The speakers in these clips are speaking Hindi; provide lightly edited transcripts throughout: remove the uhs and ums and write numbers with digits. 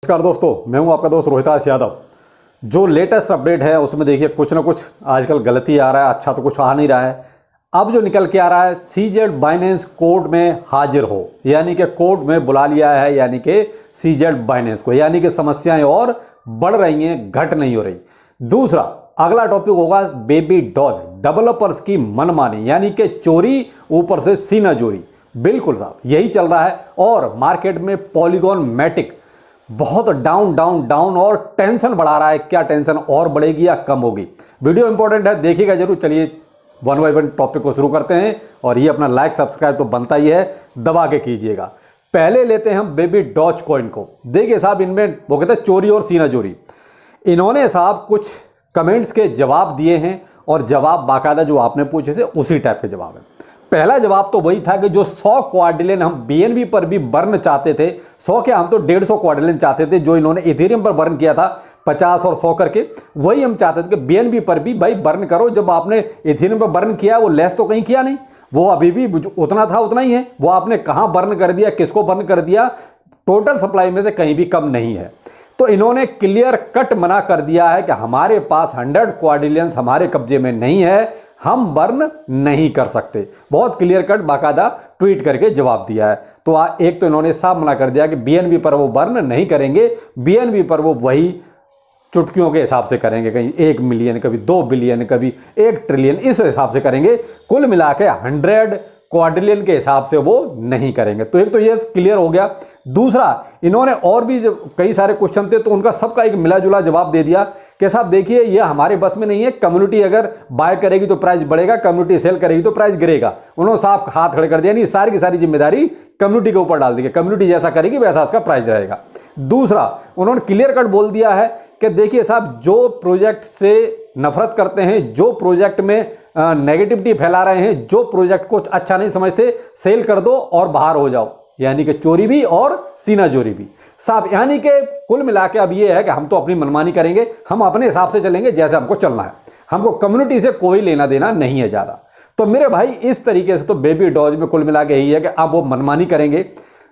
नमस्कार दोस्तों, मैं हूं आपका दोस्त रोहिताश यादव। जो लेटेस्ट अपडेट है उसमें देखिए कुछ ना कुछ आजकल गलती आ रहा है, अच्छा तो कुछ आ नहीं रहा है। अब जो निकल के आ रहा है सीजेड बाइनेंस कोर्ट में हाजिर हो, यानी कि कोर्ट में बुला लिया है, यानी कि सीजेड बाइनेंस को, यानी कि समस्याएं और बढ़ रही हैं, घट नहीं हो रही। दूसरा अगला टॉपिक होगा बेबी डॉज, डेवलपर्स की मनमानी, यानी कि चोरी ऊपर से सीना चोरी। बिल्कुल साहब यही चल रहा है और मार्केट में पॉलीगॉन मैटिक बहुत डाउन डाउन डाउन और टेंशन बढ़ा रहा है। क्या टेंशन और बढ़ेगी या कम होगी? वीडियो इंपॉर्टेंट है, देखिएगा जरूर। चलिए वन बाय वन टॉपिक को शुरू करते हैं और ये अपना लाइक सब्सक्राइब तो बनता ही है, दबा के कीजिएगा। पहले लेते हैं हम बेबी डॉज कॉइन को। देखिए साहब, इनमें वो कहते हैं चोरी और सीना चोरी। इन्होंने साहब कुछ कमेंट्स के जवाब दिए हैं और जवाब बाकायदा जो आपने पूछे थे उसी टाइप के जवाब है। पहला जवाब तो वही था कि जो 100 क्वाड्रिलियन हम बीएनबी पर भी बर्न चाहते थे, 100 के हम तो 150 क्वाड्रिलियन चाहते थे, जो इन्होंने इथेरियम पर बर्न किया था 50 और 100 करके, वही हम चाहते थे कि बीएनबी पर भी भाई बर्न करो। जब आपने इथेरियम पर बर्न किया वो लेस तो कहीं किया नहीं, वो अभी भी उतना था उतना ही है। वो आपने कहां बर्न कर दिया, किसको बर्न कर दिया, टोटल सप्लाई में से कहीं भी कम नहीं है। तो इन्होंने क्लियर कट मना कर दिया है कि हमारे पास 100 क्वाड्रिलियंस हमारे कब्जे में नहीं है, हम बर्न नहीं कर सकते। बहुत क्लियर कट बाकायदा ट्वीट करके जवाब दिया है। तो एक तो इन्होंने साफ मना कर दिया कि बीएनबी पर वो बर्न नहीं करेंगे, बीएनबी पर वो वही चुटकियों के हिसाब से करेंगे, कहीं 1 मिलियन, कभी 2 बिलियन, कभी 1 ट्रिलियन, इस हिसाब से करेंगे। कुल मिला के 100 क्वाड्रिलियन के हिसाब से वो नहीं करेंगे। तो एक तो ये क्लियर हो गया। दूसरा, इन्होंने और भी कई सारे क्वेश्चन थे तो उनका सबका एक मिला जुला जवाब दे दिया कि साहब देखिए ये हमारे बस में नहीं है, कम्युनिटी अगर बाय करेगी तो प्राइस बढ़ेगा, कम्युनिटी सेल करेगी तो प्राइस गिरेगा। उन्होंने साफ हाथ खड़े कर दिया, नहीं सारी की सारी जिम्मेदारी कम्युनिटी के ऊपर डाल दी, कम्युनिटी जैसा करेगी वैसा उसका प्राइस रहेगा। दूसरा, उन्होंने क्लियर कट बोल दिया है कि देखिए साहब जो प्रोजेक्ट से नफरत करते हैं, जो प्रोजेक्ट में नेगेटिविटी फैला रहे हैं, जो प्रोजेक्ट को अच्छा नहीं समझते, सेल कर दो और बाहर हो जाओ। यानी कि चोरी भी और सीना चोरी भी साहब। यानी कि कुल मिला के अब ये है कि हम तो अपनी मनमानी करेंगे, हम अपने हिसाब से चलेंगे जैसे हमको चलना है, हमको कम्युनिटी से कोई लेना देना नहीं है ज़्यादा। तो मेरे भाई इस तरीके से तो बेबी डॉज में कुल मिला के यही है कि अब वो मनमानी करेंगे।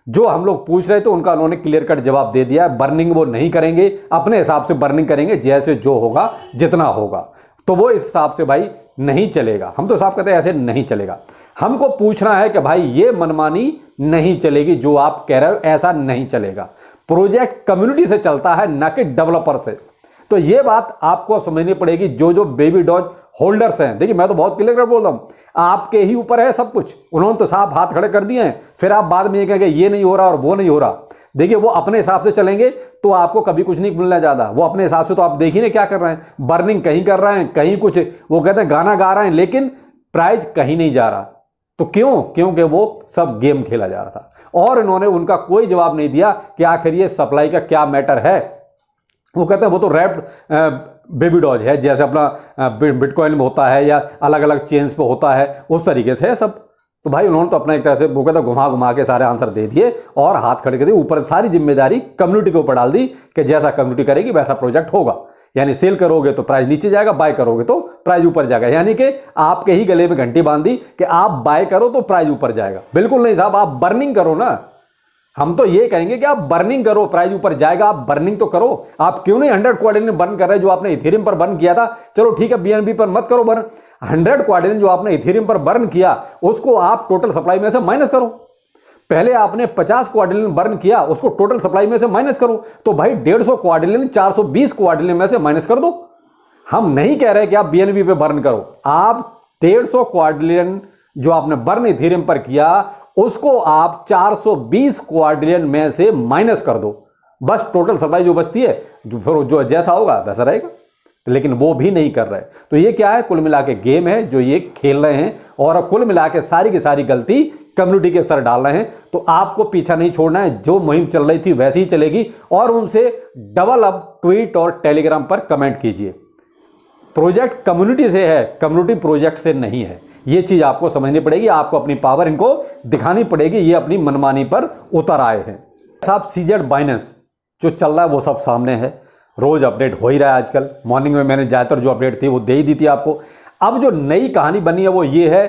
जो हम लोग पूछ रहे थे उनका उन्होंने क्लियर कट जवाब दे दिया है, बर्निंग वो नहीं करेंगे, अपने हिसाब से बर्निंग करेंगे, जैसे जो होगा जितना होगा। तो वो इस हिसाब से भाई नहीं चलेगा। हम तो साहब कहते हैं ऐसे नहीं चलेगा। हमको पूछना है कि भाई ये मनमानी नहीं चलेगी, जो आप कह रहे हो ऐसा नहीं चलेगा। प्रोजेक्ट कम्युनिटी से चलता है, ना कि डेवलपर से। तो ये बात आपको समझनी पड़ेगी। जो जो बेबी डॉज होल्डर्स हैं, देखिए मैं तो बहुत क्लियर कर बोल रहा हूं, आपके ही ऊपर है सब कुछ। उन्होंने तो साहब हाथ खड़े कर दिए हैं, फिर आप बाद में ये कहेंगे ये नहीं हो रहा और वो नहीं हो रहा। देखिए वो अपने हिसाब से चलेंगे तो आपको कभी कुछ नहीं मिलना ज्यादा। वो अपने हिसाब से तो आप देखिए ना क्या कर रहे हैं, बर्निंग कहीं कर रहे हैं, कहीं कुछ वो कहते हैं गाना गा रहे हैं, लेकिन प्राइस कहीं नहीं जा रहा। तो क्यों? क्योंकि वो सब गेम खेला जा रहा था और इन्होंने उनका कोई जवाब नहीं दिया कि आखिर ये सप्लाई का क्या मैटर है। वो कहते हैं वो तो रैप्ड बेबी डॉज है, जैसे अपना बिटकॉइन में होता है या अलग अलग चेन्स पे होता है, उस तरीके से है सब। तो भाई उन्होंने तो अपना एक तरह से वो कहता घुमा घुमा के सारे आंसर दे दिए और हाथ खड़े कर दिए। ऊपर सारी जिम्मेदारी कम्युनिटी के ऊपर डाल दी कि जैसा कम्युनिटी करेगी वैसा प्रोजेक्ट होगा। यानी सेल करोगे तो प्राइस नीचे जाएगा, बाय करोगे तो प्राइस ऊपर जाएगा। यानी कि आपके ही गले में घंटी बांध दी कि आप बाय करो तो प्राइस ऊपर जाएगा। बिल्कुल नहीं साहब, आप बर्निंग करो ना। हम तो ये कहेंगे कि आप बर्निंग करो, प्राइस ऊपर जाएगा, आप बर्निंग तो करो। आप क्यों नहीं 100 क्वाड्रिलियन बर्न कर रहे जो आपने इथेरियम पर बर्न किया था? चलो ठीक है, बीएनबी पर मत करो बर्न, 100 क्वाड्रिलियन जो आपने इथेरियम पर बर्न किया उसको आप टोटल सप्लाई में से माइनस करो। पहले आपने 50 क्वाड्रिलियन बर्न किया, उसको टोटल सप्लाई में से माइनस करो। तो भाई 150 क्वाड्रिलियन 420 क्वाड्रिलियन में से माइनस कर दो। हम नहीं कह रहे कि आप बीएनबी पे बर्न करो, आप 150 क्वाड्रिलियन जो आपने बर्न इथेरियम पर किया उसको आप 420 क्वाड्रिलियन में से माइनस कर दो। बस टोटल सप्लाई जो बचती है, जो जैसा होगा वैसा रहेगा। लेकिन वो भी नहीं कर रहे। तो ये क्या है? कुल मिला के गेम है जो ये खेल रहे हैं और कुल मिला के सारी की सारी गलती कम्युनिटी के सर डाल रहे हैं। तो आपको पीछा नहीं छोड़ना है, जो मुहिम चल रही थी वैसी ही चलेगी और उनसे डबल अप ट्वीट और टेलीग्राम पर कमेंट कीजिए। प्रोजेक्ट कम्युनिटी से है, कम्युनिटी प्रोजेक्ट से नहीं है। ये चीज आपको समझनी पड़ेगी, आपको अपनी पावर इनको दिखानी पड़ेगी। ये अपनी मनमानी पर उतर आए हैं साहब। सीजेड बाइनेंस जो चल रहा है वो सब सामने है, रोज अपडेट हो ही रहा है आजकल। मॉर्निंग में मैंने ज़्यादातर जो अपडेट थी वो दे ही दी थी आपको। अब जो नई कहानी बनी है वो ये है,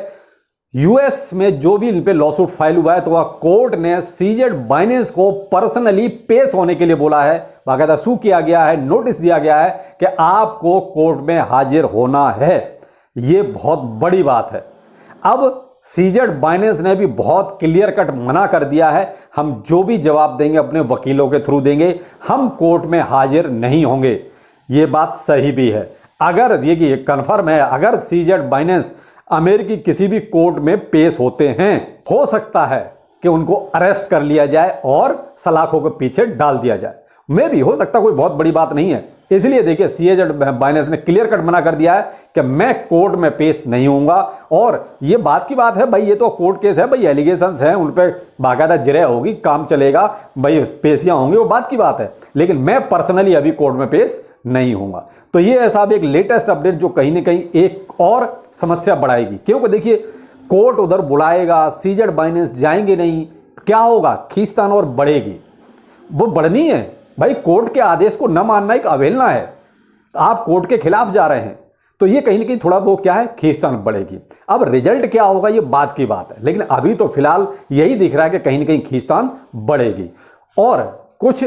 यूएस में जो भी इन पे लॉसूट फाइल हुआ है तो वह कोर्ट ने सीजेड बाइनेंस को पर्सनली पेश होने के लिए बोला है, बाकायदा सू किया गया है, नोटिस दिया गया है कि आपको कोर्ट में हाजिर होना है। यह बहुत बड़ी बात है। अब सीजेड बाइनेंस ने भी बहुत क्लियर कट मना कर दिया है, हम जो भी जवाब देंगे अपने वकीलों के थ्रू देंगे, हम कोर्ट में हाजिर नहीं होंगे। यह बात सही भी है। अगर ये कंफर्म है, अगर सीजेड बाइनेंस अमेरिकी किसी भी कोर्ट में पेश होते हैं, हो सकता है कि उनको अरेस्ट कर लिया जाए और सलाखों के पीछे डाल दिया जाए। मे भी हो सकता, कोई बहुत बड़ी बात नहीं है। इसलिए देखिए सीजेड बाइनेंस ने क्लियर कट मना कर दिया है कि मैं कोर्ट में पेश नहीं होऊंगा। और ये बात की बात है भाई, ये तो कोर्ट केस है भाई, एलिगेशंस हैं, उन पर बाकायदा जिरह होगी, काम चलेगा भाई, पेशियां होंगी, वो बात की बात है। लेकिन मैं पर्सनली अभी कोर्ट में पेश नहीं होऊंगा। तो ये ऐसा भी एक लेटेस्ट अपडेट जो कहीं ना कहीं एक और समस्या बढ़ाएगी, क्योंकि देखिए कोर्ट उधर बुलाएगा, सीजेड बाइनेंस जाएंगे नहीं, क्या होगा, खींचतान और बढ़ेगी। वो बढ़नी है भाई, कोर्ट के आदेश को न मानना एक अवहेलना है। आप कोर्ट के खिलाफ जा रहे हैं तो ये कहीं ना कहीं थोड़ा वो क्या है, खींचतान बढ़ेगी। अब रिजल्ट क्या होगा ये बात की बात है, लेकिन अभी तो फिलहाल यही दिख रहा है कि कहीं ना कहीं खींचतान बढ़ेगी। और कुछ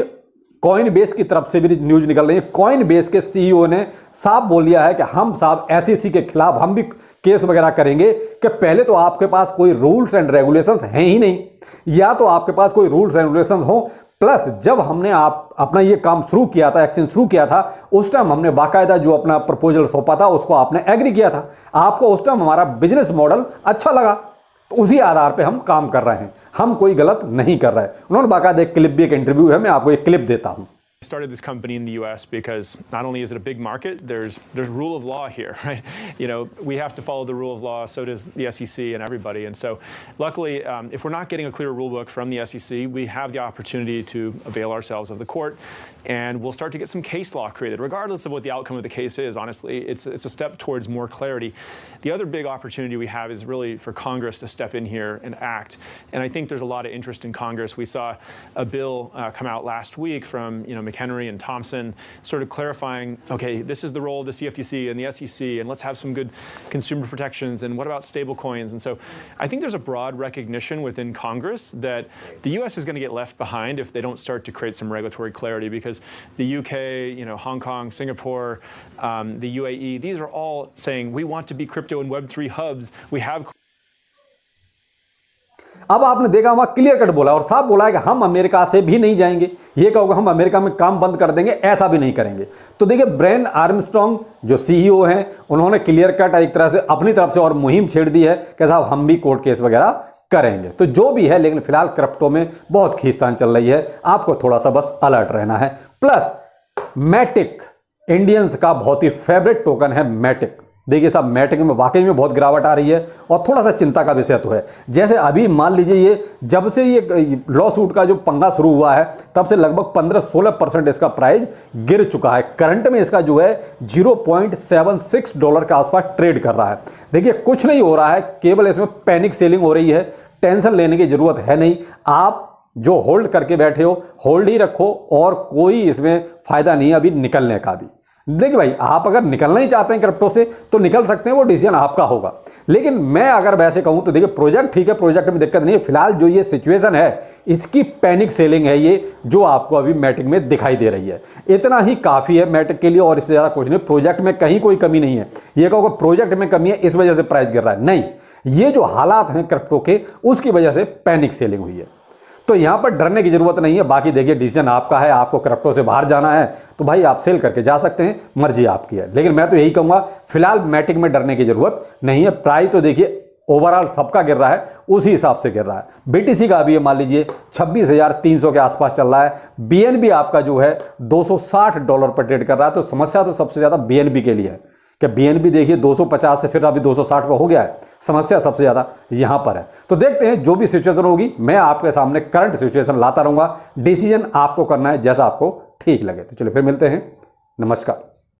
कॉइन बेस की तरफ से भी न्यूज निकल रही है। कॉइन बेस के सीईओ ने साफ बोल दिया है कि हम साहब एसईसी के खिलाफ हम भी केस वगैरह करेंगे कि पहले तो आपके पास कोई रूल्स एंड रेगुलेशंस हैं ही नहीं, या तो आपके पास कोई रूल्स एंड रेगुलेशंस हो, प्लस जब हमने अपना ये काम शुरू किया था, एक्शन शुरू किया था, उस टाइम हमने बाकायदा जो अपना प्रपोजल सौंपा था उसको आपने एग्री किया था, आपको उस टाइम हमारा बिजनेस मॉडल अच्छा लगा, तो उसी आधार पे हम काम कर रहे हैं, हम कोई गलत नहीं कर रहे हैं। उन्होंने बाकायदा एक क्लिप भी, एक इंटरव्यू है, मैं आपको एक क्लिप देता हूं। Started this company in the U.S. because not only is it a big market, there's rule of law here, right? You know, we have to follow the rule of law. So does the SEC and everybody. And so, luckily, if we're not getting a clear rule book from the SEC, we have the opportunity to avail ourselves of the court, and we'll start to get some case law created, regardless of what the outcome of the case is. Honestly, it's a step towards more clarity. The other big opportunity we have is really for Congress to step in here and act. And I think there's a lot of interest in Congress. We saw a bill come out last week from McHenry and Thompson, sort of clarifying, okay, this is the role of the CFTC and the SEC, and let's have some good consumer protections, and what about stable coins? And so I think there's a broad recognition within Congress that the U.S. is going to get left behind if they don't start to create some regulatory clarity, because the UK, Hong Kong, Singapore, the UAE, these are all saying we want to be crypto and Web3 hubs. We have अब आपने देखा वहां क्लियर कट बोला और साफ बोला है कि हम अमेरिका से भी नहीं जाएंगे। ये कहोगे हम अमेरिका में काम बंद कर देंगे, ऐसा भी नहीं करेंगे। तो देखिए ब्रेन आर्मस्ट्रांग जो सीईओ हैं, उन्होंने क्लियर कट एक तरह से अपनी तरफ से और मुहिम छेड़ दी है कि साहब हम भी कोर्ट केस वगैरह करेंगे। तो जो भी है, लेकिन फिलहाल क्रिप्टो में बहुत खींचतान चल रही है, आपको थोड़ा सा बस अलर्ट रहना है। प्लस मैटिक इंडियंस का बहुत ही फेवरेट टोकन है मैटिक। देखिए साहब मैटिक में वाकई में बहुत गिरावट आ रही है और थोड़ा सा चिंता का विषय तो है। जैसे अभी मान लीजिए ये जब से ये लॉ सूट का जो पंगा शुरू हुआ है तब से लगभग 15-16% इसका प्राइस गिर चुका है। करंट में इसका जो है $0.76 के आसपास ट्रेड कर रहा है। देखिए कुछ नहीं हो रहा है, केवल इसमें पैनिक सेलिंग हो रही है। टेंशन लेने की जरूरत है नहीं, आप जो होल्ड करके बैठे हो होल्ड ही रखो और कोई इसमें फायदा नहीं है अभी निकलने का भी। देखिए भाई, आप अगर निकलना ही चाहते हैं क्रिप्टो से तो निकल सकते हैं, वो डिसीजन आपका होगा। लेकिन मैं अगर वैसे कहूं तो देखिए प्रोजेक्ट ठीक है, प्रोजेक्ट में दिक्कत नहीं है। फिलहाल जो ये सिचुएशन है इसकी पैनिक सेलिंग है ये, जो आपको अभी मैटिक में दिखाई दे रही है। इतना ही काफ़ी है मैटिक के लिए और इससे ज़्यादा कुछ नहीं। प्रोजेक्ट में कहीं कोई कमी नहीं है। ये कहोगे प्रोजेक्ट में कमी है इस वजह से प्राइस गिर रहा है, नहीं, ये जो हालात हैं क्रिप्टो के उसकी वजह से पैनिक सेलिंग हुई है। तो यहां पर डरने की जरूरत नहीं है। बाकी देखिए डिसीजन आपका है, आपको क्रिप्टो से बाहर जाना है तो भाई आप सेल करके जा सकते हैं, मर्जी आपकी है। लेकिन मैं तो यही कहूंगा फिलहाल मैटिक में डरने की जरूरत नहीं है। प्राइस तो देखिए ओवरऑल सबका गिर रहा है, उसी हिसाब से गिर रहा है। बीटीसी का अभी मान लीजिए 26,300 के आसपास चल रहा है। बीएनबी आपका जो है $260 पर ट्रेड कर रहा है। तो समस्या तो सबसे ज्यादा बीएनबी के लिए है कि बीएनबी देखिए 250 से फिर अभी 260 पर हो गया है। समस्या सबसे ज़्यादा यहाँ पर है। तो देखते हैं जो भी सिचुएशन होगी, मैं आपके सामने करंट सिचुएशन लाता रहूँगा। डिसीजन आपको करना है जैसा आपको ठीक लगे। तो चलिए फिर मिलते हैं, नमस्कार।